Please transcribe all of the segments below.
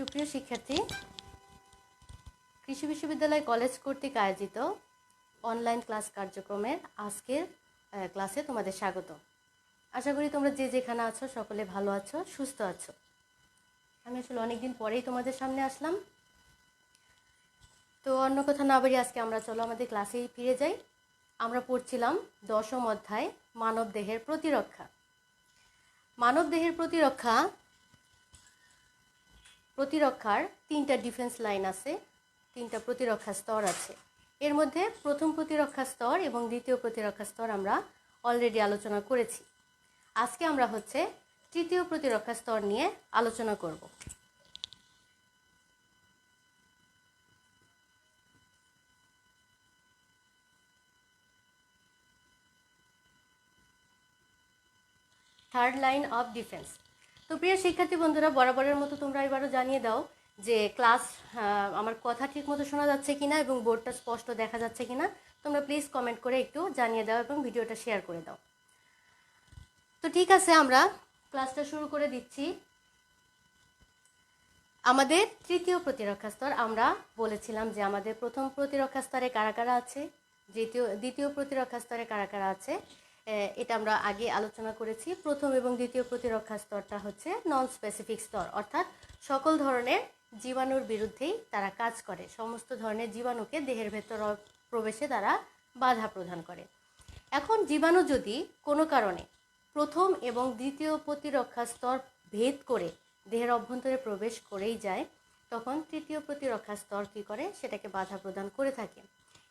সুপ্রিয় শিক্ষার্থী, কৃষি বিশ্ববিদ্যালয় কলেজ কর্তৃক আয়োজিত অনলাইন ক্লাস কার্যক্রমের আজকের ক্লাসে তোমাদের স্বাগত। আশা করি তোমরা যে যেখানে আছো সকলে ভালো আছো, সুস্থ আছো। আমি আসলে অনেকদিন পরেই তোমাদের সামনে আসলাম। তো অন্য কথা না বাড়িয়ে আজকে আমরা চলো আমাদের ক্লাসেই ফিরে যাই। আমরা পড়ছিলাম 10ম অধ্যায় মানব দেহের প্রতিরক্ষা। মানব দেহের প্রতিরক্ষার 3টা ডিফেন্স লাইন আছে, 3টা প্রতিরক্ষা স্তর আছে। এর মধ্যে প্রথম প্রতিরক্ষা স্তর এবং দ্বিতীয় প্রতিরক্ষা স্তর আমরা অলরেডি আলোচনা করেছি। আজকে আমরা তৃতীয় প্রতিরক্ষা স্তর নিয়ে আলোচনা করব। Third line of defence. তো প্রিয় শিক্ষার্থী বন্ধুরা, বরাবরের মতো তোমরা এবারও জানিয়ে দাও যে ক্লাস আমার কথা ঠিক মতো শোনা যাচ্ছে কিনা এবং বোর্ডটা স্পষ্ট দেখা যাচ্ছে কিনা। তোমরা প্লিজ কমেন্ট করে একটু জানিয়ে দাও এবং ভিডিওটা শেয়ার করে দাও। তো ঠিক আছে, আমরা ক্লাসটা শুরু করে দিচ্ছি। আমাদের তৃতীয় প্রতিরক্ষা স্তর, আমরা বলেছিলাম যে আমাদের প্রথম প্রতিরক্ষা স্তরে কারা কারা আছে, দ্বিতীয় প্রতিরক্ষা স্তরে কারা কারা আছে, এটা আমরা আগে আলোচনা করেছি। প্রথম এবং দ্বিতীয় প্রতিরক্ষা স্তরটা হচ্ছে নন স্পেসিফিক স্তর, অর্থাৎ সকল ধরনের জীবাণুর বিরুদ্ধেই তারা কাজ করে। সমস্ত ধরনের জীবাণুকে দেহের ভেতর প্রবেশে তারা বাধা প্রদান করে। এখন জীবাণু যদি কোনো কারণে প্রথম এবং দ্বিতীয় প্রতিরক্ষা স্তর ভেদ করে দেহের অভ্যন্তরে প্রবেশ করেই যায়, তখন তৃতীয় প্রতিরক্ষা স্তর কী করে, সেটাকে বাধা প্রদান করে থাকে।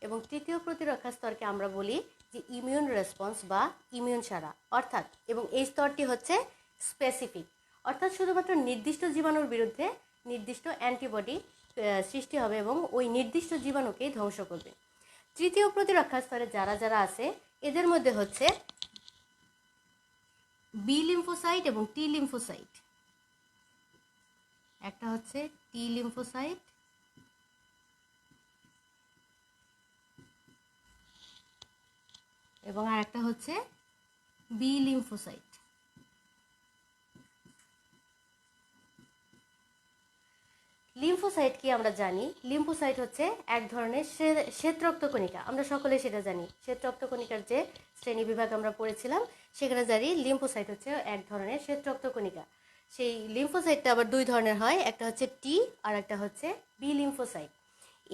এবং তৃতীয় প্রতিরক্ষা স্তরকে আমরা বলি যে ইমিউন রেসপন্স বা ইমিউন সারা, অর্থাৎ এবং এই স্তরটি হচ্ছে স্পেসিফিক, অর্থাৎ শুধুমাত্র নির্দিষ্ট জীবাণুর বিরুদ্ধে নির্দিষ্ট অ্যান্টিবডি সৃষ্টি হবে এবং ওই নির্দিষ্ট জীবাণুকেই ধ্বংস করবে। তৃতীয় প্রতিরক্ষা স্তরে যারা যারা আছে, এদের মধ্যে হচ্ছে বি লিম্ফোসাইট এবং টি লিম্ফোসাইট। একটা হচ্ছে টি লিম্ফোসাইট এবং আর একটা হচ্ছে বি লিম্ফোসাইট। লিম্ফোসাইট কি আমরা জানি, লিম্ফোসাইট হচ্ছে এক ধরনের শ্বেত রক্তকণিকা। আমরা সকলে সেটা জানি, শ্বেত রক্তকণিকার যে শ্রেণী বিভাগ আমরা পড়েছিলাম সেখানে জানি লিম্ফোসাইট হচ্ছে এক ধরনের শ্বেত রক্তকণিকা। সেই লিম্ফোসাইটটা আবার দুই ধরনের হয়, একটা হচ্ছে টি আর একটা হচ্ছে বি লিম্ফোসাইট।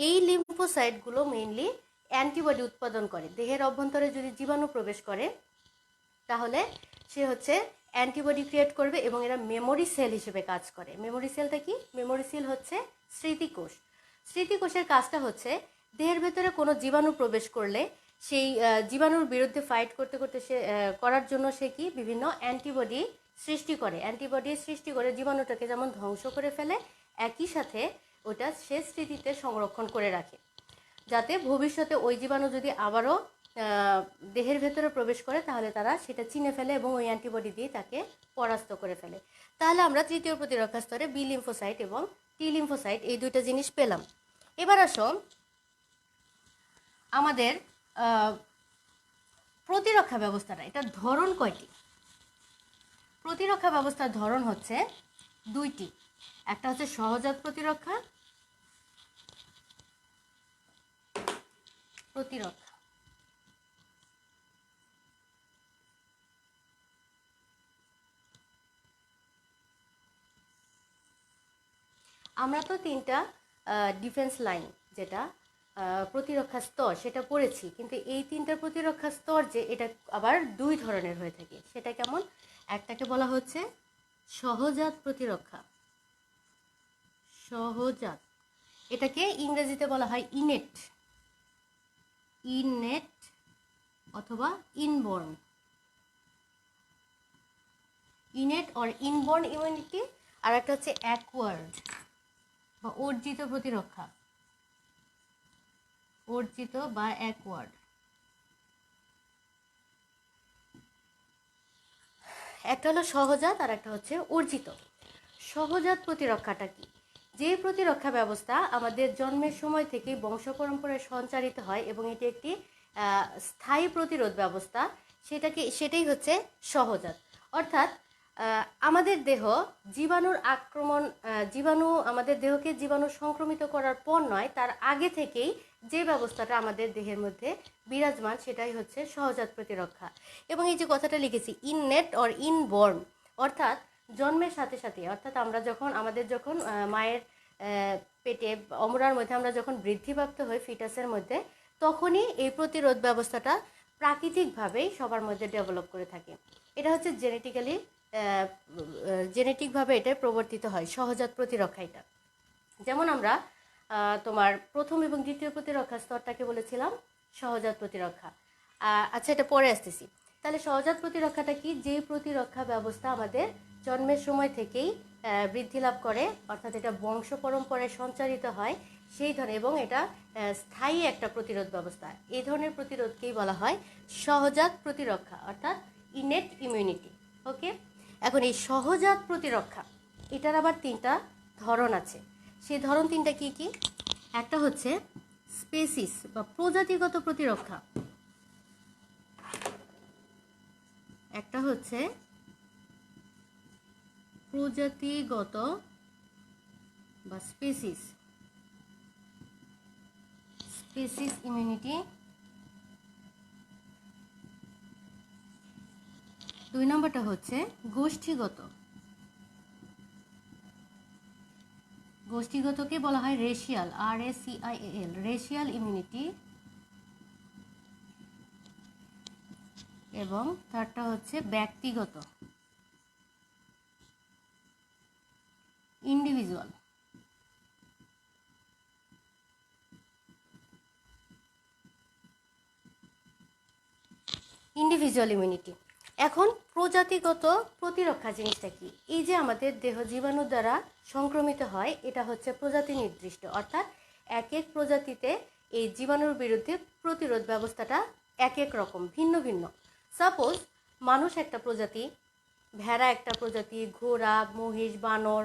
এই লিম্ফোসাইটগুলো মেইনলি অ্যান্টিবডি উৎপাদন করে। দেহের অভ্যন্তরে যদি জীবাণু প্রবেশ করে তাহলে সে অ্যান্টিবডি ক্রিয়েট করবে এবং এরা মেমোরি সেল হিসেবে কাজ করে। মেমোরি সেলটা কি? মেমোরি সেল হচ্ছে স্মৃতিকোষ। স্মৃতিকোষের কাজটা হচ্ছে দেহের ভেতরে কোনো জীবাণু প্রবেশ করলে সেই জীবাণুর বিরুদ্ধে ফাইট করতে করতে করার জন্য সে কি বিভিন্ন অ্যান্টিবডি সৃষ্টি করে। অ্যান্টিবডি সৃষ্টি করে জীবাণুটাকে যেমন ধ্বংস করে ফেলে, একই সাথে ওটা সে স্মৃতিতে সংরক্ষণ করে রাখে, যাতে ভবিষ্যতে ওই জীবাণু যদি আবারও দেহের ভেতরে প্রবেশ করে তাহলে তারা সেটা চিনে ফেলে এবং ওই অ্যান্টিবডি দিয়ে তাকে পরাস্ত করে ফেলে। তাহলে আমরা তৃতীয় প্রতিরক্ষা স্তরে বি লিম্ফোসাইট এবং টি লিম্ফোসাইট এই দুইটা জিনিস পেলাম। এবার আসো আমাদের প্রতিরক্ষা ব্যবস্থাটা, এটার ধরন কয়টি? প্রতিরক্ষা ব্যবস্থার ধরন হচ্ছে দুইটি। একটা হচ্ছে সহজাত প্রতিরক্ষা আমরা তো 3টা ডিফেন্স লাইন, যেটা প্রতিরক্ষা স্তর, সেটা পড়েছি। কিন্তু এই 3টা প্রতিরক্ষা স্তর যে এটা আবার দুই ধরনের হয়ে থাকে। সেটা কেমন? একটাকে বলা হচ্ছে সহজাত প্রতিরক্ষা, সহজাত। এটাকে ইংরেজিতে বলা হয় ইনেট অথবা inborn, innate or inborn immunity. আর একটা হচ্ছে অ্যাকোয়ার্ড বা অর্জিত প্রতিরক্ষা, অর্জিত বা অ্যাকোয়ার্ড। একটা হলো সহজাত আর একটা হচ্ছে অর্জিত। সহজাত প্রতিরক্ষাটা কি? যে প্রতিরক্ষা ব্যবস্থা আমাদের জন্মের সময় থেকেই বংশ পরম্পরায় সঞ্চারিত হয় এবং এটি একটি স্থায়ী প্রতিরোধ ব্যবস্থা, সেটাই হচ্ছে সহজাত। অর্থাৎ আমাদের দেহ জীবাণুর আক্রমণ, জীবাণু আমাদের দেহকে জীবাণু সংক্রমিত করার পর নয়, তার আগে থেকেই যে ব্যবস্থাটা আমাদের দেহের মধ্যে বিরাজমান সেটাই হচ্ছে সহজাত প্রতিরক্ষা। এবং এই যে কথাটা লিখেছি ইননেট অর ইনবর্ন, অর্থাৎ জন্মের সাথে সাথে, অর্থাৎ আমরা যখন মায়ের পেটে অমরার মধ্যে আমরা যখন বৃদ্ধিপ্রাপ্ত হই ফিটাসের মধ্যে, তখনই এই প্রতিরোধ ব্যবস্থাটা প্রাকৃতিকভাবেই সবার মধ্যে ডেভেলপ করে থাকে। এটা হচ্ছে জেনেটিকভাবে এটা প্রবর্তিত হয় সহজাত প্রতিরক্ষা। এটা যেমন আমরা তোমার প্রথম এবং দ্বিতীয় প্রতিরক্ষা স্তরটাকে বলেছিলাম সহজাত প্রতিরক্ষা। আচ্ছা, এটা পরে আসতেছি। তাহলে সহজাত প্রতিরক্ষাটা কি? যে প্রতিরক্ষা ব্যবস্থা আমাদের জন্মের সময় থেকেই বৃদ্ধি লাভ করে, অর্থাৎ এটা বংশ পরম্পরায় সঞ্চারিত হয় সেই ধরনের, এবং এটা স্থায়ী একটা প্রতিরোধ ব্যবস্থা। এই ধরনের প্রতিরোধকেই বলা হয় সহজাত প্রতিরক্ষা, অর্থাৎ ইনেট ইমিউনিটি। ওকে, এখন এই সহজাত প্রতিরক্ষা এটার আবার তিনটা ধরন আছে। সেই ধরন তিনটা কি কি? একটা হচ্ছে স্পেসিস বা প্রজাতিগত প্রতিরক্ষা, একটা হচ্ছে প্রজাতিগত বা স্পেসিস ইমিউনিটি। দুই নম্বরটা হচ্ছে গোষ্ঠীগতকে বলা হয় রেশিয়াল, RACIAL, রেশিয়াল ইমিউনিটি। এবং থার্ডটা হচ্ছে ব্যক্তিগত, ইন্ডিভিজুয়াল। ইমিউনিটি। এখন প্রজাতিগত প্রতিরক্ষা জিনিসটা কি? এই যে আমাদের দেহ জীবাণু দ্বারা সংক্রমিত হয়, এটা হচ্ছে প্রজাতি নির্দিষ্ট, অর্থাৎ এক এক প্রজাতিতে এই জীবাণুর বিরুদ্ধে প্রতিরোধ ব্যবস্থাটা এক এক রকম, ভিন্ন ভিন্ন। সাপোজ মানুষ একটা প্রজাতি, ভেড়া একটা প্রজাতি, ঘোড়া, মহিষ, বানর,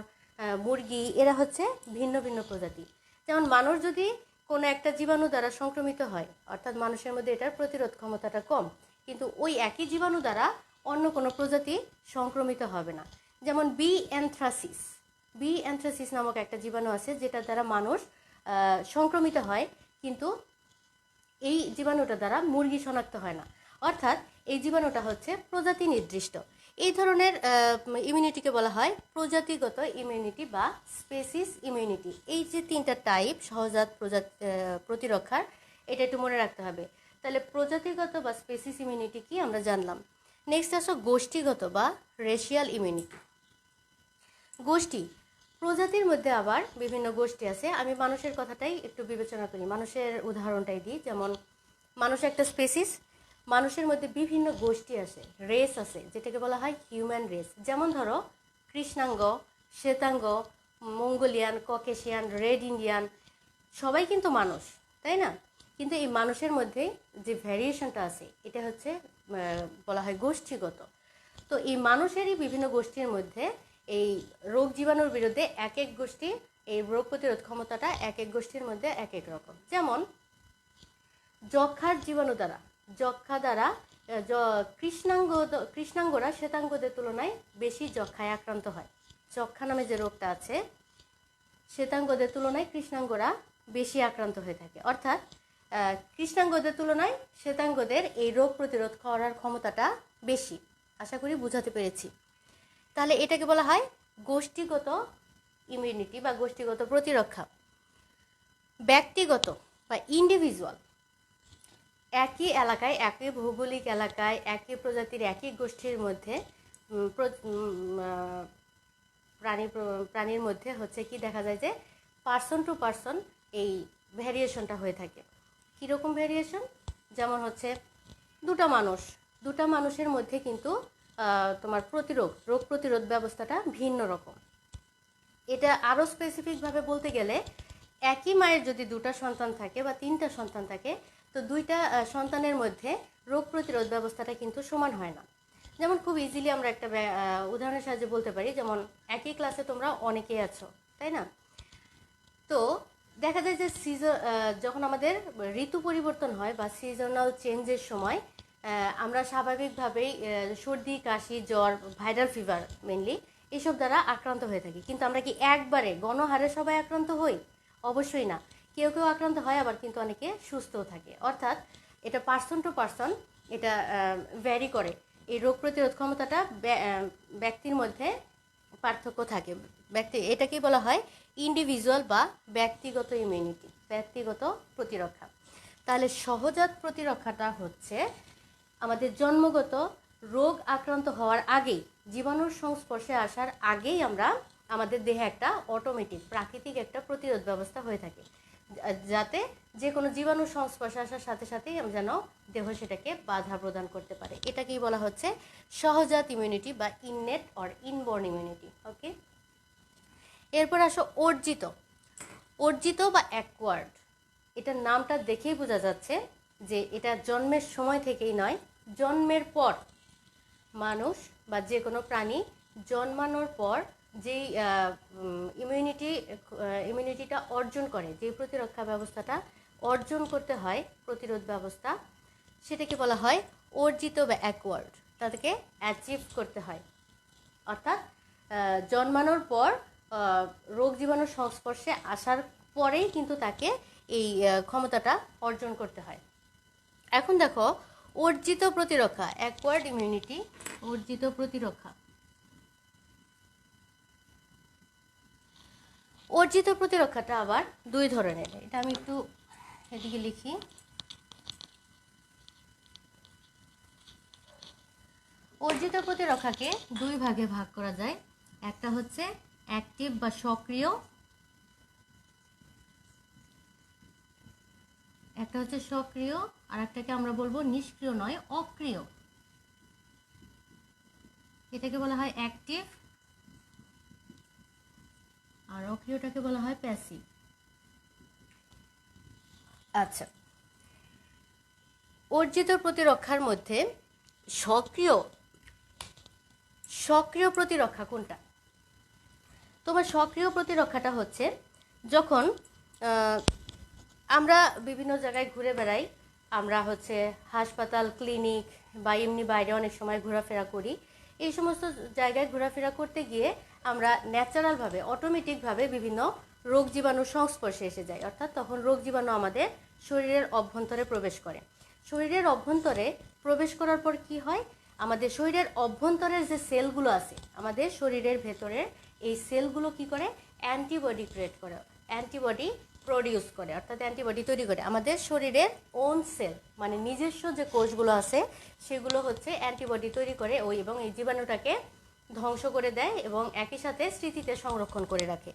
মুরগি, এরা হচ্ছে ভিন্ন ভিন্ন প্রজাতি। যেমন মানুষ যদি কোনো একটা জীবাণু দ্বারা সংক্রমিত হয়, অর্থাৎ মানুষের মধ্যে এটার প্রতিরোধ ক্ষমতাটা কম, কিন্তু ওই একই জীবাণু দ্বারা অন্য কোনো প্রজাতি সংক্রমিত হবে না। যেমন বি অ্যানথ্রাসিস নামক একটা জীবাণু আছে যেটার দ্বারা মানুষ সংক্রমিত হয়, কিন্তু এই জীবাণুটা দ্বারা মুরগি শনাক্ত হয় না, অর্থাৎ এই জীবাণুটা হচ্ছে প্রজাতি নির্দিষ্ট। এই ধরনের ইমিউনিটিকে বলা হয় প্রজাতিগত ইমিউনিটি বা স্পেসিস ইমিউনিটি। এই যে তিনটা টাইপ সহজাত প্রতিরক্ষার, এটা একটু মনে রাখতে হবে। তাহলে প্রজাতিগত বা স্পেসিস ইমিউনিটি কি আমরা জানলাম। নেক্সট আসো গোষ্ঠীগত বা রেশিয়াল ইমিউনিটি। গোষ্ঠী, প্রজাতির মধ্যে আবার বিভিন্ন গোষ্ঠী আছে। আমি মানুষের কথাটাই একটু বিবেচনা করি, মানুষের উদাহরণটাই দিই। যেমন মানুষ একটা স্পেসিস, মানুষের মধ্যে বিভিন্ন গোষ্ঠী আছে, রেস আছে, যেটাকে বলা হয় হিউম্যান রেস। যেমন ধরো কৃষ্ণাঙ্গ, শ্বেতাঙ্গ, মঙ্গোলিয়ান, ককেশিয়ান, রেড ইন্ডিয়ান, সবাই কিন্তু মানুষ, তাই না? কিন্তু এই মানুষের মধ্যে যে ভ্যারিয়েশনটা আছে এটা হচ্ছে বলা হয় গোষ্ঠীগত। তো এই মানুষেরই বিভিন্ন গোষ্ঠীর মধ্যে এই রোগ জীবাণুর বিরুদ্ধে এক এক গোষ্ঠী এই রোগ প্রতিরোধ ক্ষমতাটা এক এক গোষ্ঠীর মধ্যে এক এক রকম। যেমন যক্ষা দ্বারা কৃষ্ণাঙ্গরা শ্বেতাঙ্গদের তুলনায় বেশি যক্ষায় আক্রান্ত হয়। যক্ষা নামে যে রোগটা আছে, শ্বেতাঙ্গদের তুলনায় কৃষ্ণাঙ্গরা বেশি আক্রান্ত হয়ে থাকে, অর্থাৎ কৃষ্ণাঙ্গদের তুলনায় শ্বেতাঙ্গদের এই রোগ প্রতিরোধ করার ক্ষমতাটা বেশি। আশা করি বুঝাতে পেরেছি। তাহলে এটাকে বলা হয় গোষ্ঠীগত ইমিউনিটি বা গোষ্ঠীগত প্রতিরক্ষা। ব্যক্তিগত বা ইন্ডিভিজুয়াল, একই এলাকায়, একই ভৌগোলিক এলাকায়, একই প্রজাতির একই গোষ্ঠীর মধ্যে প্রাণীর মধ্যে হচ্ছে কি দেখা যায় যে পার্সন টু পার্সন এই ভ্যারিয়েশনটা হয়ে থাকে। কীরকম ভ্যারিয়েশন? যেমন হচ্ছে দুটা মানুষের মধ্যে কিন্তু তোমার রোগ প্রতিরোধ ব্যবস্থাটা ভিন্ন রকম। এটা আরও স্পেসিফিকভাবে বলতে গেলে একই মায়ের যদি দুটা সন্তান থাকে বা তিনটা সন্তান থাকে, তো দুইটা সন্তানের মধ্যে রোগ প্রতিরোধ ব্যবস্থাটা কিন্তু সমান হয় না। যেমন খুব ইজিলি আমরা একটা উদাহরণের সাহায্যে বলতে পারি, যেমন একই ক্লাসে তোমরা অনেকেই আছো, তাই না? তো দেখা যায় যে যখন আমাদের ঋতু পরিবর্তন হয় বা সিজনাল চেঞ্জের সময় আমরা স্বাভাবিকভাবেই সর্দি কাশি জ্বর ভাইরাল ফিভার মেনলি এসব দ্বারা আক্রান্ত হয়ে থাকি, কিন্তু আমরা কি একবারে গণহারে সবাই আক্রান্ত হই? অবশ্যই না। কেউ কেউ আক্রান্ত হয়, আবার কিন্তু অনেকে সুস্থও থাকে। অর্থাৎ এটা পার্সন টু পার্সন এটা ভ্যারি করে। এই রোগ প্রতিরোধ ক্ষমতাটা ব্যক্তির মধ্যে পার্থক্য থাকে। এটাকেই বলা হয় ইন্ডিভিজুয়াল বা ব্যক্তিগত ইমিউনিটি, ব্যক্তিগত প্রতিরক্ষা। তাহলে সহজাত প্রতিরক্ষাটা হচ্ছে আমাদের জন্মগত রোগ আক্রান্ত হওয়ার আগেই, জীবাণুর সংস্পর্শে আসার আগেই আমরা আমাদের দেহে একটা অটোমেটিক প্রাকৃতিক একটা প্রতিরোধ ব্যবস্থা হয়ে থাকে, যাতে যে কোনো জীবাণুর সংস্পর্শে আসার সাথে সাথেই যেন দেহ সেটাকে বাধা প্রদান করতে পারে। এটাকেই বলা হচ্ছে সহজাত ইমিউনিটি বা ইননেট অর ইনবর্ন ইমিউনিটি। ওকে, এরপর আসো অর্জিত। অর্জিত বা অ্যাকোয়ার্ড, এটার নামটা দেখেই বোঝা যাচ্ছে যে এটা জন্মের সময় থেকেই নয়, জন্মের পর মানুষ বা যে কোনো প্রাণী জন্মানোর পর যেই ইমিউনিটিটা অর্জন করে, যে প্রতিরক্ষা ব্যবস্থাটা অর্জন করতে হয়, প্রতিরোধ ব্যবস্থা, সেটাকে বলা হয় অর্জিত বা অ্যাকোয়ার্ড। তাদেরকে অ্যাচিভ করতে হয়। অর্থাৎ জন্মানোর পর রোগ জীবাণুর সংস্পর্শে আসার পরেই কিন্তু তাকে এই ক্ষমতাটা অর্জন করতে হয়। এখন দেখো অর্জিত প্রতিরক্ষা, অ্যাকোয়ার্ড ইমিউনিটি, অর্জিত প্রতিরক্ষা। অর্জিত প্রতিরক্ষাটা আবার দুই ধরনের। এটা আমি একটু এদিকে লিখি। অর্জিত প্রতিরক্ষাকে দুই ভাগে ভাগ করা যায়। একটা হচ্ছে অ্যাক্টিভ বা সক্রিয়, একটা হচ্ছে সক্রিয়, আর একটাকে আমরা বলবো নিষ্ক্রিয় নয়, অক্রিয়। এটাকে বলা হয় অ্যাক্টিভ, আর অক্রিয়টাকে বলা হয় প্যাসিভ। আচ্ছা, অর্জিত প্রতিরক্ষার মধ্যে সক্রিয় সক্রিয় প্রতিরক্ষা কোনটা? তোমার সক্রিয় প্রতিরক্ষাটা হচ্ছে যখন আমরা বিভিন্ন জায়গায় ঘুরে বেড়াই, আমরা হচ্ছে হাসপাতাল, ক্লিনিক বা এমনি বাইরে অনেক সময় ঘোরাফেরা করি। এই সমস্ত জায়গায় ঘোরাফেরা করতে গিয়ে আমরা ন্যাচারালভাবে, অটোমেটিকভাবে বিভিন্ন রোগ জীবাণুর সংস্পর্শে এসে যাই। অর্থাৎ তখন রোগ জীবাণু আমাদের শরীরের অভ্যন্তরে প্রবেশ করে। শরীরের অভ্যন্তরে প্রবেশ করার পর কি হয়, আমাদের শরীরের অভ্যন্তরের যে সেলগুলো আছে, আমাদের শরীরের ভেতরের এই সেলগুলো কি করে, অ্যান্টিবডি ক্রিয়েট করে, অ্যান্টিবডি প্রডিউস করে, অর্থাৎ অ্যান্টিবডি তৈরি করে। আমাদের শরীরের ওন সেল মানে নিজস্ব যে কোষগুলো আছে সেগুলো হচ্ছে অ্যান্টিবডি তৈরি করে এবং এই জীবাণুটাকে ধ্বংস করে দেয় এবং একই সাথে স্মৃতিতে সংরক্ষণ করে রাখে।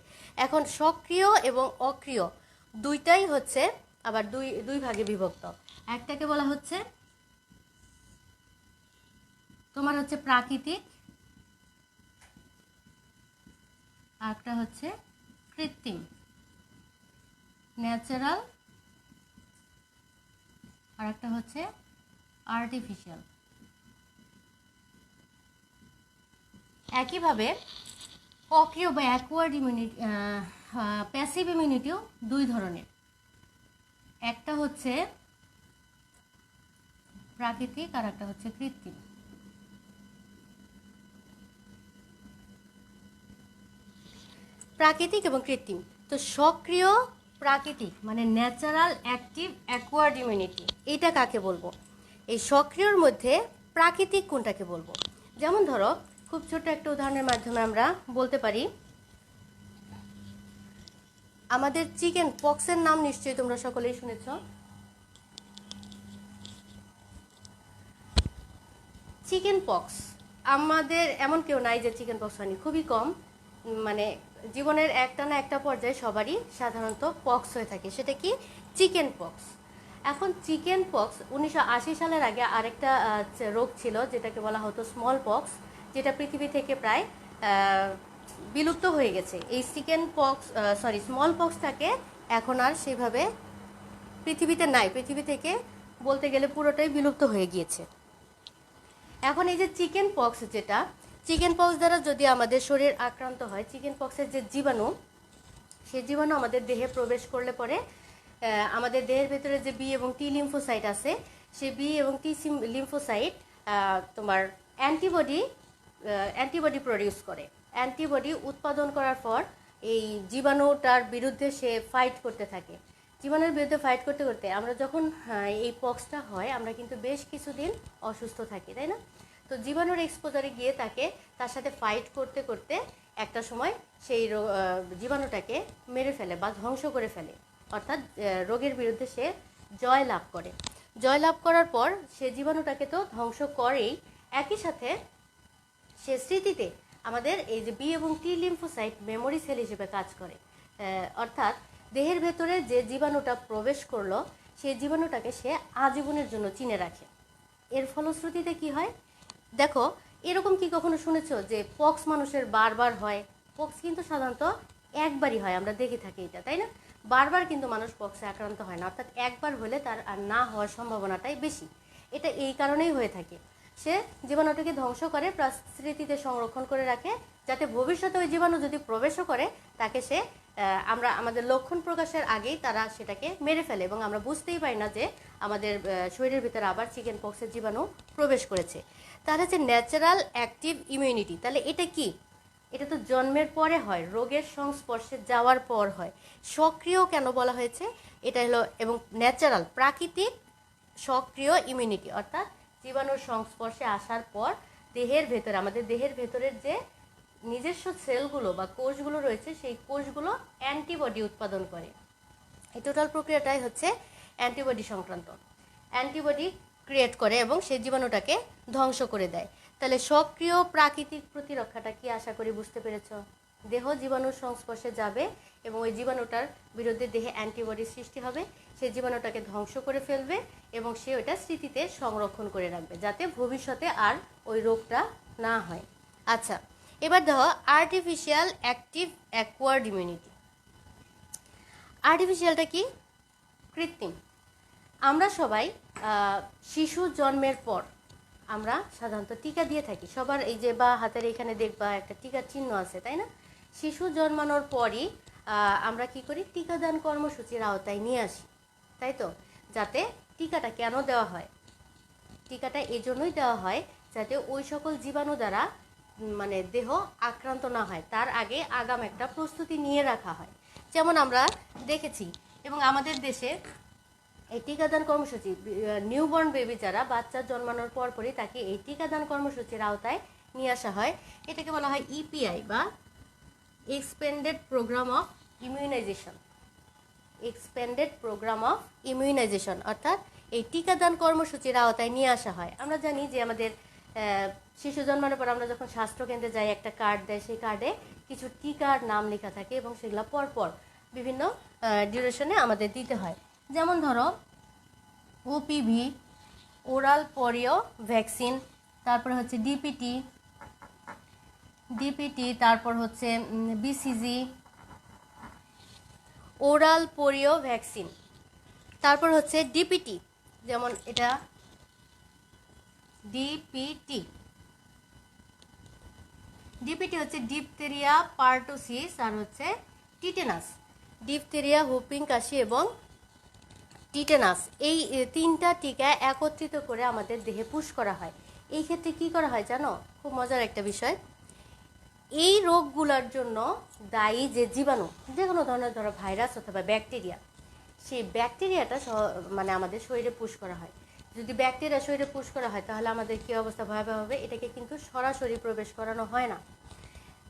এখন সক্রিয় এবং অক্রিয় দুইটাই হচ্ছে আবার দুই ভাগে বিভক্ত। একটাকে বলা হচ্ছে তোমার হচ্ছে প্রাকৃতিক, আর একটা হচ্ছে কৃত্রিম, ন্যাচারাল, আর একটা হচ্ছে আর্টিফিশিয়াল। একইভাবে অক্রিয় বা অ্যাকোয়ার্ড ইমিউনিটি, প্যাসিভ ইমিউনিটিও দুই ধরনের। একটা হচ্ছে প্রাকৃতিক, আর একটা হচ্ছে কৃত্রিম। প্রাকৃতিক এবং কৃত্রিম। তো সক্রিয় প্রাকৃতিক মানে ন্যাচারাল, অ্যাক্টিভ, অ্যাকোয়ার্ড ইমিউনিটি, এটা কাকে বলবো? এই সক্রিয়র মধ্যে প্রাকৃতিক কোনটাকে বলবো? যেমন ধরো, খুব ছোট একটা উদাহরণের মাধ্যমে আমরা বলতে পারি, আমাদের চিকেন পক্সের নাম নিশ্চয়ই তোমরা সকলেই শুনেছ। চিকেন পক্স, আমাদের এমন কেউ নাই যে চিকেন পক্স হয়নি, খুবই কম। মানে জীবনের একটা না একটা পর্যায়ে সবারই সাধারণত পক্স হয়ে থাকে। সেটা কি? Chicken pox. এখন চিকেন পক্স 1980 সালের আগে আরেকটা রোগ ছিল যেটাকে বলা হতো স্মল পক্স, যেটা পৃথিবী থেকে প্রায় বিলুপ্ত হয়ে গেছে। এই স্মল পক্সটাকে এখন আর সেভাবে পৃথিবীতে নাই, পৃথিবী থেকে বলতে গেলে পুরোটাই বিলুপ্ত হয়ে গিয়েছে। এখন এই যে চিকেন পক্স, যেটা চিকেন পক্স দ্বারা যদি আমাদের শরীর আক্রান্ত হয়, চিকেন পক্সের যে জীবাণু, সেই জীবাণু আমাদের দেহে প্রবেশ করলে পরে আমাদের দেহের ভেতরে যে বি এবং টি লিম্ফোসাইট আছে, সেই বি এবং টি লিম্ফোসাইট তোমার অ্যান্টিবডি অ্যান্টিবডি প্রডিউস করে। অ্যান্টিবডি উৎপাদন করার পর এই জীবাণুটার বিরুদ্ধে সে ফাইট করতে থাকে। জীবাণুর বিরুদ্ধে ফাইট করতে করতে আমরা যখন এই পক্সটা হয়, আমরা কিন্তু বেশ কিছুদিন অসুস্থ থাকি, তাই না? তো জীবাণুর এক্সপোজারে গিয়ে তার সাথে ফাইট করতে করতে একটা সময় সেই জীবাণুটাকে মেরে ফেলে বা ধ্বংস করে ফেলে, অর্থাৎ রোগের বিরুদ্ধে সে জয় লাভ করে। জয় লাভ করার পর সে জীবাণুটাকে তো ধ্বংস করেই, একই সাথে সে স্মৃতিতে আমাদের এই যে বি এবং টি লিম্ফোসাইট মেমোরি সেল হিসেবে কাজ করে। অর্থাৎ দেহের ভেতরে যে জীবাণুটা প্রবেশ করলো, সেই জীবাণুটাকে সে আজীবনের জন্য চিনে রাখে। এর ফলশ্রুতিতে কি হয় দেখো, এরকম কি কখনো শুনেছো যে পক্স মানুষের বারবার হয়? পক্স কিন্তু সাধারণত একবারই হয়, আমরা দেখে থাকি এটা, তাই না? বারবার কিন্তু মানুষ পক্সে আক্রান্ত হয় না, অর্থাৎ একবার হলে তার আর না হওয়ার সম্ভাবনাটাই বেশি। এটা এই কারণেই হয়ে থাকে, সে জীবাণুটাকে ধ্বংস করে প্লাস স্মৃতিতে সংরক্ষণ করে রাখে, যাতে ভবিষ্যতে ওই জীবাণু যদি প্রবেশও করে তাকে সে আমাদের লক্ষণ প্রকাশের আগেই তারা সেটাকে মেরে ফেলে এবং আমরা বুঝতেই পারি না যে আমাদের শরীরের ভিতরে আবার চিকেন পক্সের জীবাণু প্রবেশ করেছে। তাহলে হচ্ছে ন্যাচারাল অ্যাক্টিভ ইমিউনিটি। তাহলে এটা কি? এটা তো জন্মের পরে হয়, রোগের সংস্পর্শে যাওয়ার পর হয়। সক্রিয় কেন বলা হয়েছে? এটা হলো এবং ন্যাচারাল প্রাকৃতিক সক্রিয় ইমিউনিটি, অর্থাৎ জীবাণুর সংস্পর্শে আসার পর দেহের ভেতরে, আমাদের দেহের ভেতরের যে নিজস্ব সেলগুলো বা কোষগুলো রয়েছে, সেই কোষগুলো অ্যান্টিবডি উৎপাদন করে। এই টোটাল প্রক্রিয়াটাই হচ্ছে অ্যান্টিবডি সংক্রান্ত। অ্যান্টিবডি ক্রিয়েট করে এবং সেই জীবাণুটাকে ধ্বংস করে দেয়। তাহলে সক্রিয় প্রাকৃতিক প্রতিরক্ষাটা কি, আশা করি বুঝতে পেরেছ? দেহ জীবাণুর সংস্পর্শে যাবে এবং ওই জীবাণুটার বিরুদ্ধে দেহে অ্যান্টিবডি সৃষ্টি হবে, সেই জীবাণুটাকে ধ্বংস করে ফেলবে এবং সে ওটা স্মৃতিতে সংরক্ষণ করে রাখবে, যাতে ভবিষ্যতে আর ওই রোগটা না হয়। আচ্ছা, এবার দেখো আর্টিফিশিয়াল অ্যাক্টিভ অ্যাকোয়ার্ড ইমিউনিটি। আর্টিফিশিয়ালটা কি? কৃত্রিম। আমরা সবাই শিশু জন্মের পর আমরা সাধারণত টিকা দিয়ে থাকি। সবার এই যে বা হাতের এখানে দেখবা একটা টিকার চিহ্ন আছে, তাই না? শিশু জন্মানোর পরই আমরা কি করি? টিকাদান কর্মসূচির আওতায় নিয়ে আসি, তাই তো? যাতে টিকাটা কেন দেওয়া হয়? টিকাটা এই জন্যই দেওয়া হয় যাতে ওই সকল জীবাণু দ্বারা মানে দেহ আক্রান্ত না হয়, তার আগে আগাম একটা প্রস্তুতি নিয়ে রাখা হয়। যেমন আমরা দেখেছি এবং আমাদের দেশে এই টিকাদান কর্মসূচি, নিউবর্ন বেবি যারা বাচ্চা জন্মানোর পরপরই তাকে এই টিকাদান কর্মসূচির আওতায় নিয়ে আসা হয়। এটাকে বলা হয় ইপিআই বা expanded programme of immunisation. Expanded programme of immunisation অর্থাৎ এই টিকাদান কর্মসূচির আওতায় নিয়ে আসা হয়। আমরা জানি যে আমাদের শিশু জন্মানোর পর আমরা যখন স্বাস্থ্যকেন্দ্রে যাই, একটা কার্ড দেয়, সেই কার্ডে কিছু টিকার নাম লেখা থাকে এবং সেগুলো পরপর বিভিন্ন ডিউরেশনে আমাদের দিতে হয়। যেমন ধরো ওপিভি, ওরাল পোলিও ভ্যাকসিন, তারপর হচ্ছে ডিপিটি, তারপর হচ্ছে বিসিজি, ওরাল পোলিও ভ্যাকসিন, তারপর হচ্ছে ডিপিটি, যেমন এটা ডিপিটি হচ্ছে ডিপথেরিয়া, পার্টুসিস আর হচ্ছে টিটেনাস। ডিপথেরিয়া, হুপিং কাশি এবং টিটেনাস, এই তিনটা টিকা একত্রিত করে আমাদের দেহে পুশ করা হয়। এই ক্ষেত্রে কি করা হয় জানো? খুব মজার একটা বিষয়। এই রোগগুলোর জন্য দায়ী যে জীবাণু, যে কোনো ধরনের ধরো ভাইরাস অথবা ব্যাকটেরিয়া, সেই ব্যাকটেরিয়াটা মানে আমাদের শরীরে পুশ করা হয়। যদি ব্যাকটেরিয়া শরীরে পুশ করা হয় তাহলে আমাদের কী অবস্থা ভয়াবহ হবে? এটাকে কিন্তু সরাসরি প্রবেশ করানো হয় না।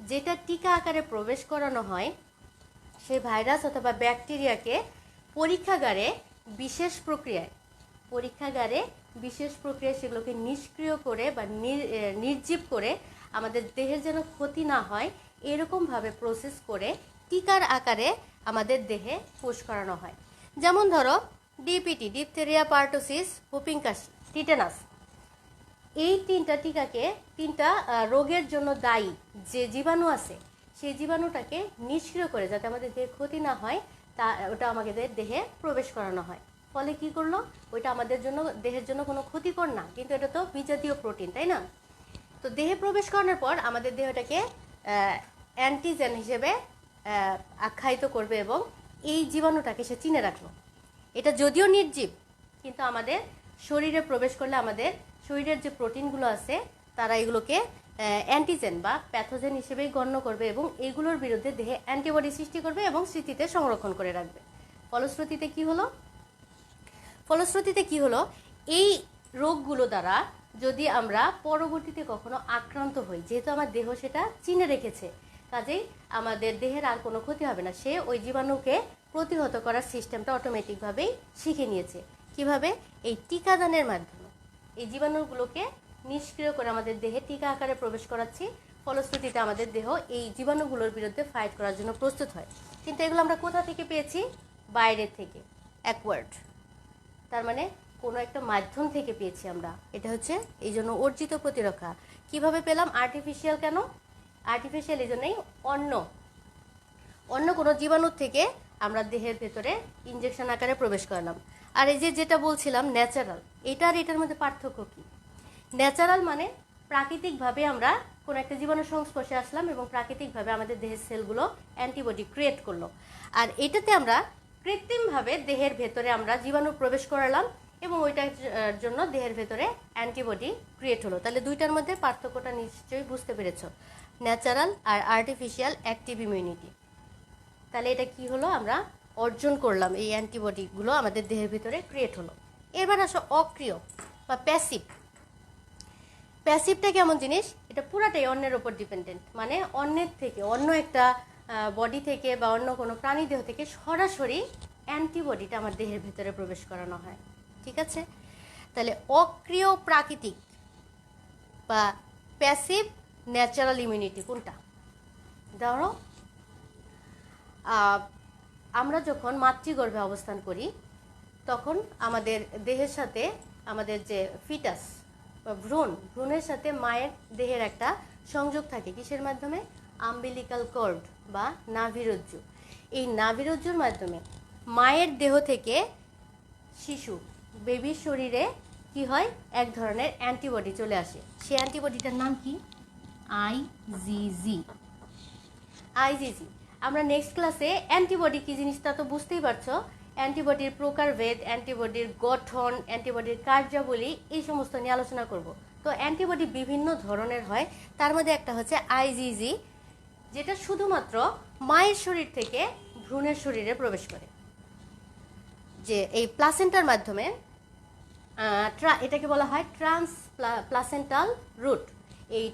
যেটা টিকা আকারে প্রবেশ করানো হয়, সেই ভাইরাস অথবা ব্যাকটেরিয়াকে পরীক্ষাগারে বিশেষ প্রক্রিয়ায় সেগুলোকে নিষ্ক্রিয় করে বা নির্জীব করে আমাদের দেহের যেন ক্ষতি না হয় এরকমভাবে প্রসেস করে টিকার আকারে আমাদের দেহে পুশ করানো হয়। যেমন ধরো ডিপিটি, ডিপথেরিয়া, পার্টুসিস, হুপিং কাশি, টিটেনাস, এই তিনটা টিকাকে তিনটা রোগের জন্য দায়ী যে জীবাণু আছে সেই জীবাণুটাকে নিষ্ক্রিয় করে যাতে আমাদের দেহে ক্ষতি না হয় ওটা আমাদের দেহে প্রবেশ করানো হয়। ফলে কি করলো? ওইটা আমাদের জন্য দেহের জন্য কোনো ক্ষতিকর না, কিন্তু এটা তো বিজাতীয় প্রোটিন, তাই না? তো দেহে প্রবেশ করানোর পর আমাদের দেহটাকে অ্যান্টিজেন হিসেবে আখ্যায়িত করবে এবং এই জীবাণুটাকে সে চিনে রাখলো। এটা যদিও নির্জীব, কিন্তু আমাদের শরীরে প্রবেশ করলে আমাদের শরীরের যে প্রোটিনগুলো আছে তারা এগুলোকে অ্যান্টিজেন বা প্যাথোজেন হিসেবেই গণ্য করবে এবং এগুলোর বিরুদ্ধে দেহে অ্যান্টিবডি সৃষ্টি করবে এবং স্মৃতিতে সংরক্ষণ করে রাখবে। ফলশ্রুতিতে কি হলো, এই রোগগুলো দ্বারা যদি আমরা পরবর্তীতে কখনো আক্রান্ত হই, যেহেতু আমার দেহ সেটা চিনে রেখেছে, কাজেই আমাদের দেহের আর কোনো ক্ষতি হবে না। সে ওই জীবাণুকে প্রতিহত করার সিস্টেমটা অটোমেটিকভাবেই শিখে নিয়েছে। কিভাবে? এই টিকাদানের মাধ্যমে এই জীবাণুগুলোকে নিষ্ক্রিয় করে আমাদের দেহে টিকা আকারে প্রবেশ করাচ্ছি। ফলশ্রুতিতে আমাদের দেহ এই জীবাণুগুলোর বিরুদ্ধে ফাইট করার জন্য প্রস্তুত হয়। কিন্তু এগুলো আমরা কোথা থেকে পেয়েছি? বাইরের থেকে, অ্যাকওয়ার্ড, তার মানে কোনো একটা মাধ্যম থেকে পেয়েছি আমরা। এটা হচ্ছে এই জন্য অর্জিত প্রতিরক্ষা। কিভাবে পেলাম? আর্টিফিশিয়াল। কেন আর্টিফিশিয়াল? এই জন্যই অন্য কোনো জীবাণুর থেকে আমরা দেহের ভেতরে ইনজেকশন আকারে প্রবেশ করালাম। আর এই যেটা বলছিলাম ন্যাচারাল, এটা আর এটার মধ্যে পার্থক্য কি? ন্যাচারাল মানে প্রাকৃতিকভাবে আমরা কোনো একটা জীবাণুর সংস্পর্শে আসলাম এবং প্রাকৃতিকভাবে আমাদের দেহের সেলগুলো অ্যান্টিবডি ক্রিয়েট করলো। আর এটাতে আমরা কৃত্রিমভাবে দেহের ভেতরে আমরা জীবাণু প্রবেশ করালাম এবং ওইটার জন্য দেহের ভেতরে অ্যান্টিবডি ক্রিয়েট হলো। তাহলে দুইটার মধ্যে পার্থক্যটা নিশ্চয়ই বুঝতে পেরেছ, ন্যাচারাল আর আর্টিফিশিয়াল অ্যাক্টিভ ইমিউনিটি। তাহলে এটা কি হলো? আমরা অর্জন করলাম, এই অ্যান্টিবডিগুলো আমাদের দেহের ভিতরে ক্রিয়েট হলো। এবার আসো অক্রিয় বা প্যাসিভ। প্যাসিভটা কেমন জিনিস? এটা পুরাটাই অন্যের ওপর ডিপেন্ডেন্ট, মানে অন্যের থেকে, অন্য একটা বডি থেকে বা অন্য কোনো প্রাণী দেহ থেকে সরাসরি অ্যান্টিবডিটা আমার দেহের ভিতরে প্রবেশ করানো হয়। ঠিক আছে? তাহলে অক্রিয় প্রাকৃতিক বা প্যাসিভ ন্যাচারাল ইমিউনিটি কোনটা? ধরো আমরা যখন মাতৃগর্ভে অবস্থান করি তখন আমাদের দেহের সাথে আমাদের যে ফিটাস বা ভ্রূণের সাথে মায়ের দেহের একটা সংযোগ থাকে। কিসের মাধ্যমে? আম্বিলিকাল কর্ড বা নাভিরজ্জু। এই নাভিরজ্জুর মাধ্যমে মায়ের দেহ থেকে শিশু বেবির শরীরে কি হয়? এক ধরনের অ্যান্টিবডি চলে আসে। সেই অ্যান্টিবডিটার নাম কি? আইজিজি। আমরা নেক্সট ক্লাসে অ্যান্টিবডি কী জিনিস তা তো বুঝতেই পারছো। অ্যান্টিবডির প্রকারভেদ, অ্যান্টিবডির গঠন, অ্যান্টিবডির কার্যাবলী, এই সমস্ত নিয়ে আলোচনা করব। তো অ্যান্টিবডি বিভিন্ন ধরনের হয়, তার মধ্যে একটা হচ্ছে আইজিজি, যেটা শুধুমাত্র মায়ের শরীর থেকে ভ্রূণের শরীরে প্রবেশ করে। যে এই প্লাসেন্টার মাধ্যমে, এটাকে বলা হয় প্লাসেন্টাল রুট। এই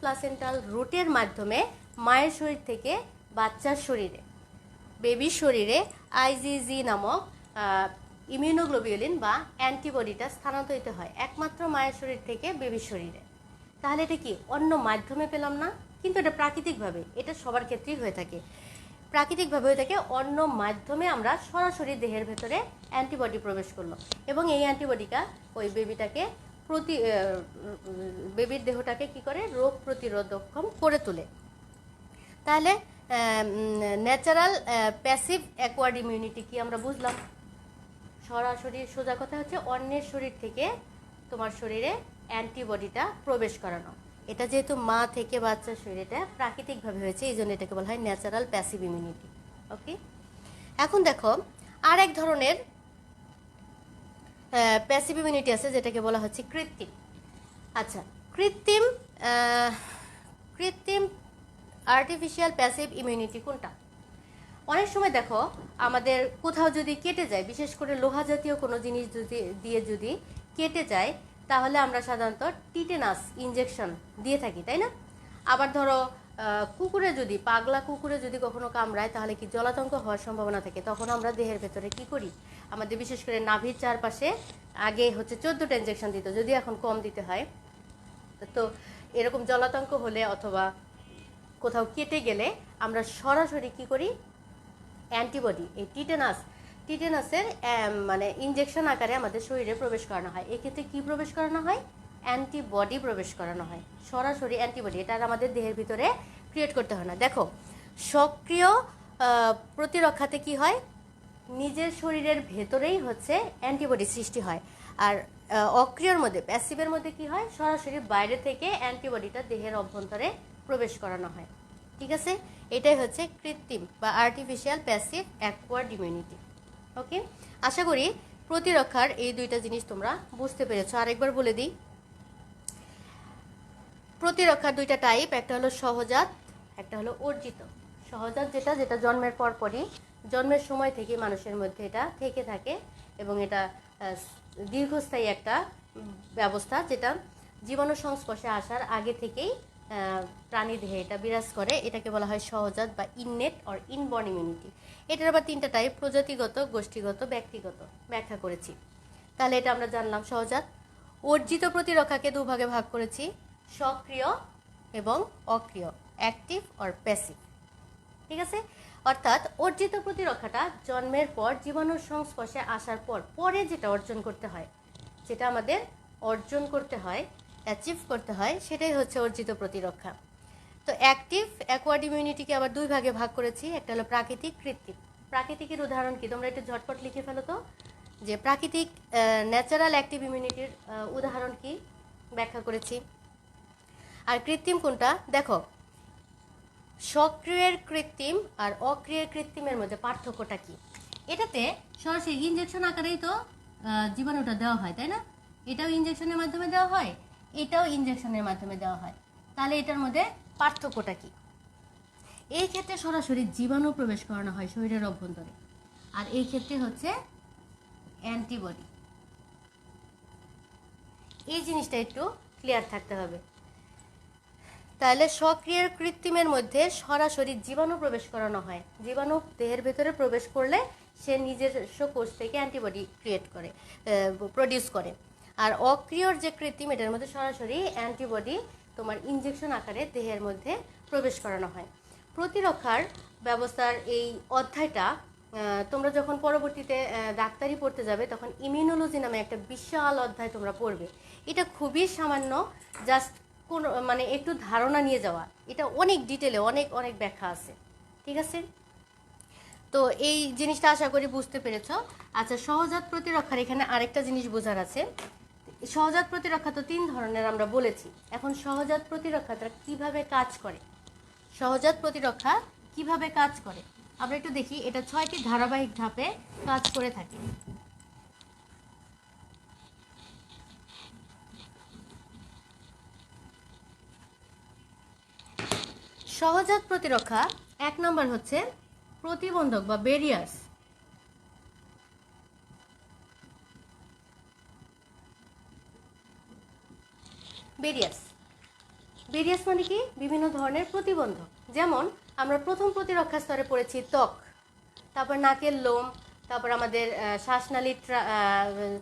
প্লাসেন্টাল রুটের মাধ্যমে মায়ের শরীর থেকে বাচ্চার শরীরে, বেবির শরীরে আইজিজি নামক ইমিউনোগ্লোবিউলিন বা অ্যান্টিবডিটা স্থানান্তরিত হয় একমাত্র মায়ের শরীর থেকে বেবির শরীরে। তাহলে এটা কি অন্য মাধ্যমে পেলাম না, কিন্তু এটা প্রাকৃতিকভাবে, এটা সবার ক্ষেত্রেই হয়ে থাকে, প্রাকৃতিকভাবে হয়ে থাকে। অন্য মাধ্যমে আমরা সরাসরি দেহের ভেতরে অ্যান্টিবডি প্রবেশ করলো এবং এই অ্যান্টিবডিটা ওই বেবির দেহটাকে কি করে? রোগ প্রতিরোধক্ষম করে তোলে। তাহলে ন্যাচারাল প্যাসিভ অ্যাকোয়ার্ড ইমিউনিটি কি আমরা বুঝলাম? সরাসরি সোজা কথা হচ্ছে অন্যের শরীর থেকে তোমার শরীরে অ্যান্টিবডিটা প্রবেশ করানো। এটা যেহেতু মা থেকে বাচ্চার শরীরে এটা প্রাকৃতিকভাবে হয়েছে, এই জন্য এটাকে বলা হয় ন্যাচারাল প্যাসিভ ইমিউনিটি। ওকে, এখন দেখো আর এক ধরনের প্যাসিভ ইমিউনিটি আছে যেটাকে বলা হচ্ছে কৃত্রিম। আচ্ছা, কৃত্রিম আর্টিফিশিয়াল প্যাসিভ ইমিউনিটি কোনটা? অনেক সময় দেখো আমাদের কোথাও যদি কেটে যায়, বিশেষ করে লোহা জাতীয় কোনো জিনিস যদি কেটে যায়, তাহলে আমরা সাধারণত টিটেনাস ইনজেকশন দিয়ে থাকি, তাই না? আবার ধরো পাগলা কুকুরে যদি কখনো কামড়ায়, তাহলে কি জলাতঙ্ক হওয়ার সম্ভাবনা থাকে, তখন আমরা দেহের ভেতরে কি করি? আমাদের বিশেষ করে নাভির চারপাশে আগে হচ্ছে 14টা ইনজেকশন দিত, যদি এখন কম দিতে হয়। তো এরকম জলাতঙ্ক হলে অথবা কোথাও কেটে গেলে আমরা সরাসরি কি করি? অ্যান্টিবডি, এই টিটেনাসের মানে ইনজেকশন আকারে আমাদের শরীরে প্রবেশ করানো হয়। এক্ষেত্রে কি প্রবেশ করানো হয়? অ্যান্টিবডি প্রবেশ করানো হয়, সরাসরি অ্যান্টিবডি। এটা আর আমাদের দেহের ভিতরে ক্রিয়েট করতে হয় না। দেখো, সক্রিয় প্রতিরক্ষাতে কি হয়? নিজের শরীরের ভেতরেই হচ্ছে অ্যান্টিবডি সৃষ্টি হয়। আর অক্রিয়র মধ্যে, প্যাসিভের মধ্যে কি হয়? সরাসরি বাইরে থেকে অ্যান্টিবডিটা দেহের অভ্যন্তরে প্রবেশ করানো হয়। ঠিক আছে, এটাই হচ্ছে কৃত্রিম বা আর্টিফিশিয়াল প্যাসিভ অ্যাকোয়ার্ড ইমিউনিটি। ওকে, আশা করি প্রতিরক্ষার এই দুইটা জিনিস তোমরা বুঝতে পেরেছো। আরেকবার বলে দিই, প্রতিরক্ষার দুইটা টাইপ, একটা হলো সহজাত, একটা হলো অর্জিত। সহজাত যেটা যেটা জন্মের পরপরই, জন্মের সময় থেকে মানুষের মধ্যে এটা থেকে থাকে এবং এটা দীর্ঘস্থায়ী একটা ব্যবস্থা, যেটা জীবাণু সংস্পর্শে আসার আগে থেকেই প্রাণী দেহে এটা বিরাজ করে। এটাকে বলা হয় সহজাত বা ইননেট অর ইনবর্ন ইমিউনিটি। এটার আবার তিনটা টাইপ, প্রজাতিগত, গোষ্ঠীগত, ব্যক্তিগত, ব্যাখ্যা করেছি। তাহলে এটা আমরা জানলাম সহজাত। অর্জিত প্রতিরক্ষাকে দুভাগে ভাগ করেছি, সক্রিয় এবং অক্রিয়, অ্যাক্টিভ অর প্যাসিভ। ঠিক আছে, অর্থাৎ অর্জিত প্রতিরক্ষাটা জন্মের পর জীবাণুর সংস্পর্শে আসার পরে যেটা অর্জন করতে হয়, যেটা আমাদের অর্জন করতে হয়, অ্যাচিভ করতে হয়, সেটাই হচ্ছে অর্জিত প্রতিরক্ষা। তো অ্যাক্টিভ অ্যাকোয়ার্ড ইমিউনিটিকে আবার দুই ভাগে ভাগ করেছি, একটা হলো প্রাকৃতিক, কৃত্রিম। প্রাকৃতিকের উদাহরণ কি, তোমরা একটু ঝটপট লিখে ফেলো তো, যে প্রাকৃতিক ন্যাচারাল অ্যাক্টিভ ইমিউনিটির উদাহরণ কি ব্যাখ্যা করেছি। আর কৃত্রিম কোনটা, দেখো সক্রিয়ের কৃত্রিম আর অক্রিয়ের কৃত্রিমের মধ্যে পার্থক্যটা কি। এটাতে সরাসরি ইনজেকশন আকারেই তো জীবাণুটা দেওয়া হয়, তাই না? এটাও ইনজেকশনের মাধ্যমে দেওয়া হয়, এটাও ইনজেকশনের মাধ্যমে দেওয়া হয়। তাহলে এটার মধ্যে পার্থক্যটা কি? এই ক্ষেত্রে সরাসরি জীবাণু প্রবেশ করানো হয় শরীরের অভ্যন্তরে, আর এই ক্ষেত্রে হচ্ছে অ্যান্টিবডি। এই জিনিসটা একটু ক্লিয়ার থাকতে হবে। তাহলে সক্রিয় কৃত্রিমের মধ্যে সরাসরি জীবাণু প্রবেশ করানো হয়, জীবাণু দেহের ভেতরে প্রবেশ করলে সে নিজস্ব কোষ থেকে অ্যান্টিবডি প্রডিউস করে। আর অক্রিয়র যে কৃত্রিম, এটার মধ্যে সরাসরি অ্যান্টিবডি তোমার ইনজেকশন আকারে দেহের মধ্যে প্রবেশ করানো হয়। প্রতিরক্ষার ব্যবস্থার এই অধ্যায়টা তোমরা যখন পরবর্তীতে ডাক্তারি পড়তে যাবে, তখন ইমিউনোলজি নামে একটা বিশাল অধ্যায় তোমরা পড়বে। এটা খুবই সামান্য, জাস্ট কোন মানে একটু ধারণা নিয়ে যাওয়া, এটা অনেক ডিটেলে অনেক অনেক ব্যাখ্যা আছে। ঠিক আছে, তো এই জিনিসটা আশা করি বুঝতে পেরেছ। আচ্ছা, সহজাত প্রতিরক্ষার এখানে আরেকটা জিনিস বোঝার আছে। সহজাত প্রতিরক্ষা তো 3 ধরনের আমরা বলেছি। এখন সহজাত প্রতিরক্ষাটা কিভাবে কাজ করে, সহজাত প্রতিরক্ষা কিভাবে কাজ করে আমরা একটু দেখি। এটা 6টি ধারাবাহিক ধাপে কাজ করে থাকে। সহজাত প্রতিরক্ষা 1 নম্বর হচ্ছে প্রতিবন্ধক বা ব্যারিয়ার্স। ব্যারিয়ার্স মানে কি, বিভিন্ন ধরনের প্রতিবন্ধক। যেমন আমরা প্রথম প্রতিরক্ষা স্তরে পড়েছি ত্বক, তারপর নাকের লোম, তারপর আমাদের শ্বাসনালীর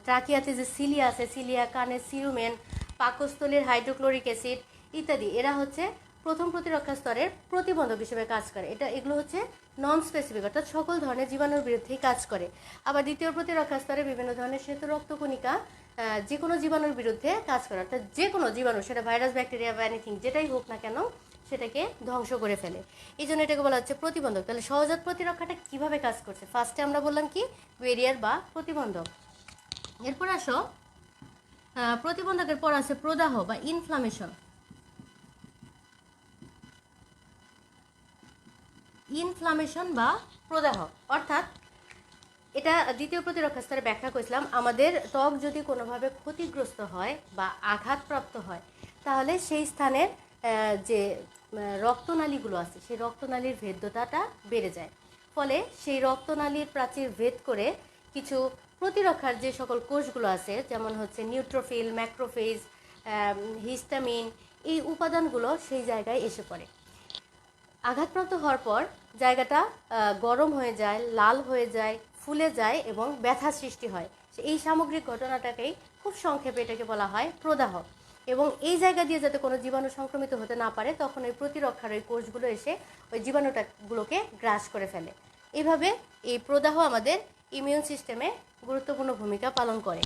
ট্রাকিয়াতে যে সিলিয়া আছে, সিলিয়া, কানের সিরুমেন, পাকস্থলীর হাইড্রোক্লোরিক অ্যাসিড ইত্যাদি, এরা হচ্ছে প্রথম প্রতিরক্ষা স্তরের প্রতিবন্ধক হিসেবে কাজ করে। এগুলো হচ্ছে নন স্পেসিফিক, অর্থাৎ সকল ধরনের জীবাণুর বিরুদ্ধেই কাজ করে। আবার দ্বিতীয় প্রতিরক্ষা স্তরে বিভিন্ন ধরনের শ্বেত রক্তকণিকা যে কোনো জীবাণুর বিরুদ্ধে কাজ করে, অর্থাৎ যে কোনো জীবাণু, সেটা ভাইরাস, ব্যাকটেরিয়া বা এনিথিং যেটাই হোক না কেন, সেটাকে ধ্বংস করে ফেলে। এই জন্য এটাকে বলা হচ্ছে প্রতিবন্ধক। তাহলে সহজাত প্রতিরক্ষাটা কিভাবে কাজ করছে, ফার্স্টে আমরা বললাম কি, ব্যারিয়ার বা প্রতিবন্ধক। এরপর আসো প্রতিবন্ধকের পর আছে প্রদাহ বা ইনফ্লামেশন। বা প্রদাহ, অর্থাৎ এটা দ্বিতীয় প্রতিরক্ষা স্তরে ব্যাখ্যা করেছিলাম। আমাদের ত্বক যদি কোনোভাবে ক্ষতিগ্রস্ত হয় বা আঘাতপ্রাপ্ত হয়, তাহলে সেই স্থানের যে রক্তনালীগুলো আছে, সেই রক্তনালীর ভেদ্যতাটা বেড়ে যায়। ফলে সেই রক্তনালীর প্রাচীর ভেদ করে কিছু প্রতিরক্ষার যে সকল কোষগুলো আছে, যেমন হচ্ছে নিউট্রোফিল, ম্যাক্রোফেজ, হিস্টামিন, এই উপাদানগুলো সেই জায়গায় এসে পড়ে। আঘাতপ্রাপ্ত হওয়ার পর জায়গাটা গরম হয়ে যায়, লাল হয়ে যায়, ফুলে যায় এবং ব্যথা সৃষ্টি হয়। এই সামগ্রিক ঘটনাটাকেই খুব সংক্ষেপে এটাকে বলা হয় প্রদাহ। এবং এই জায়গা দিয়ে যাতে কোনো জীবাণু সংক্রমিত হতে না পারে, তখন ওই প্রতিরক্ষার ওই কোষগুলো এসে ওই জীবাণুগুলোকে গ্রাস করে ফেলে। এইভাবে এই প্রদাহ আমাদের ইমিউন সিস্টেমে গুরুত্বপূর্ণ ভূমিকা পালন করে।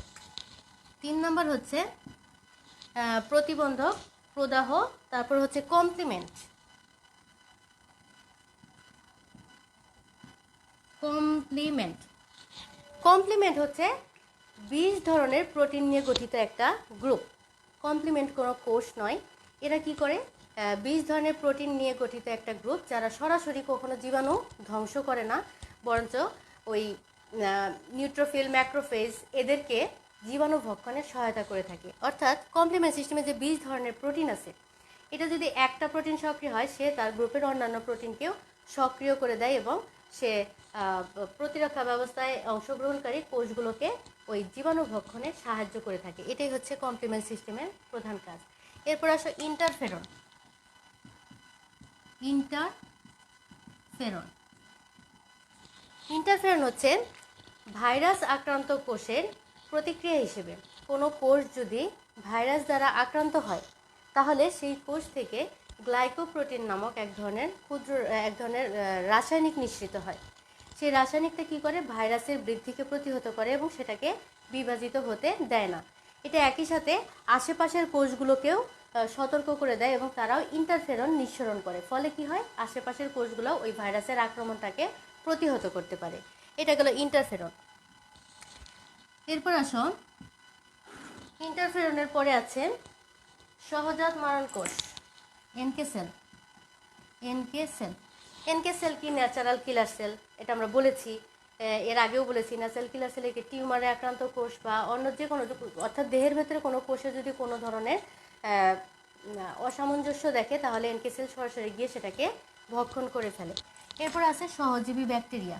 3 নম্বর হচ্ছে প্রতিবন্ধক, প্রদাহ, তারপর হচ্ছে কমপ্লিমেন্ট। কমপ্লিমেন্ট হচ্ছে 20 ধরনের প্রোটিন নিয়ে গঠিত একটা গ্রুপ। কমপ্লিমেন্ট কোনো কোষ নয়, এরা কি করে, 20 ধরনের প্রোটিন নিয়ে গঠিত একটা গ্রুপ, যারা সরাসরি কখনো জীবাণু ধ্বংস করে না, বরঞ্চ ওই নিউট্রোফিল, ম্যাক্রোফেজ এদেরকে জীবাণু ভক্ষণে সহায়তা করে থাকে। অর্থাৎ কমপ্লিমেন্ট সিস্টেমে যে 20 ধরনের প্রোটিন আছে, এটা যদি একটা প্রোটিন সক্রিয় হয়, সে তার গ্রুপের অন্যান্য প্রোটিনকেও সক্রিয় করে দেয় এবং সে প্রতিরক্ষা ব্যবস্থায় অংশগ্রহণকারী কোষগুলোকে ওই জীবাণু ভক্ষণে সাহায্য করে থাকে। এটাই হচ্ছে কমপ্লিমেন্ট সিস্টেমের প্রধান কাজ। এরপর আসো ইন্টারফেরন। ইন্টারফেরন হচ্ছে ভাইরাস আক্রান্ত কোষের প্রতিক্রিয়া হিসেবে কোনো কোষ যদি ভাইরাস দ্বারা আক্রান্ত হয়, তাহলে সেই কোষ থেকে গ্লাইকোপ্রোটিন নামক এক ধরনের রাসায়নিক নিঃসৃত হয়। সেই রাসায়নিকটা কী করে? ভাইরাসের বৃদ্ধিকে প্রতিহত করে এবং সেটাকে বিভাজিত হতে দেয় না। এটা একই সাথে আশেপাশের কোষগুলোকেও সতর্ক করে দেয় এবং তারাও ইন্টারফেরন নিঃসরণ করে। ফলে কি হয়? আশেপাশের কোষগুলো ওই ভাইরাসের আক্রমণটাকে প্রতিহত করতে পারে। এটা গেল ইন্টারফেরন। এরপর আসো, ইন্টারফেরনের পরে আছে সহজাত মারণ কোষ, এনকে সেল। এনকে সেল কি? ন্যাচারাল কিলার সেল। এটা আমরা বলেছি, এর আগেও বলেছি। ন্যাচারাল কিলার সেল একে টিউমারে আক্রান্ত কোষ বা অন্য যে কোনো, অর্থাৎ দেহের ভেতরে কোনো কোষে যদি কোনো ধরনের অসামঞ্জস্য দেখে, তাহলে এনকে সেল সরাসরি গিয়ে সেটাকে ভক্ষণ করে ফেলে। এরপর আছে সহজীবী ব্যাকটেরিয়া।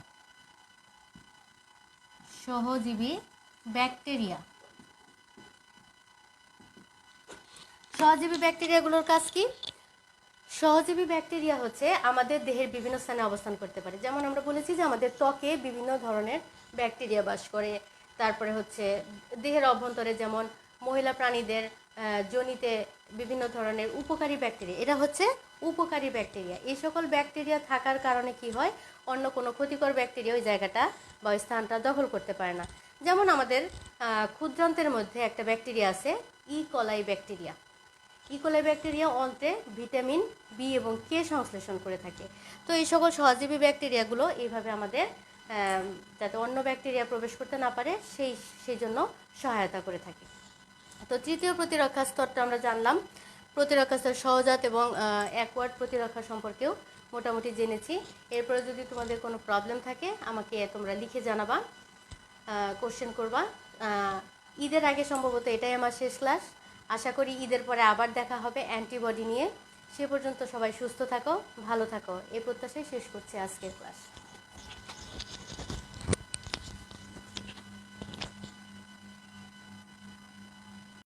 সহজীবী ব্যাকটেরিয়াগুলোর কাজ কি? সহজীবী ব্যাকটেরিয়া হচ্ছে আমাদের দেহের বিভিন্ন স্থানে অবস্থান করতে পারে। যেমন আমরা বলেছি যে আমাদের ত্বকে বিভিন্ন ধরনের ব্যাকটেরিয়া বাস করে। তারপরে হচ্ছে দেহের অভ্যন্তরে, যেমন মহিলা প্রাণীদের যোনিতে বিভিন্ন ধরনের উপকারী ব্যাকটেরিয়া, এটা হচ্ছে উপকারী ব্যাকটেরিয়া। এই সকল ব্যাকটেরিয়া থাকার কারণে কি হয়? অন্য কোনো ক্ষতিকর ব্যাকটেরিয়া ওই জায়গাটা বা ওই স্থানটা দখল করতে পারে না। যেমন আমাদের ক্ষুদ্রান্তের মধ্যে একটা ব্যাকটেরিয়া আছে, ইকোলাই ব্যাকটেরিয়া অন্ত্রে ভিটামিন বি এবং কে সংশ্লেষণ করে থাকে। তো এই সকল সহজীবী ব্যাকটেরিয়াগুলো এইভাবে আমাদের যাতে অন্য ব্যাকটেরিয়া প্রবেশ করতে না পারে সেই জন্য সহায়তা করে থাকে। তো তৃতীয় প্রতিরক্ষা স্তরটা আমরা জানলাম। প্রতিরক্ষা স্তর সহজাত এবং অ্যাকোয়ার্ড প্রতিরক্ষা সম্পর্কেও মোটামুটি জেনেছি। এরপরে যদি তোমাদের কোনো প্রবলেম থাকে আমাকে তোমরা লিখে জানাবা, কোশ্চেন করবা। ঈদের আগে সম্ভবত এটাই আমার শেষ ক্লাস। আশা করি ঈদের পরে আবার দেখা হবে অ্যান্টিবডি নিয়ে। সে পর্যন্ত সবাই সুস্থ থাকো, ভালো থাকো, এই প্রত্যাশায় শেষ করছি আজকের ক্লাস।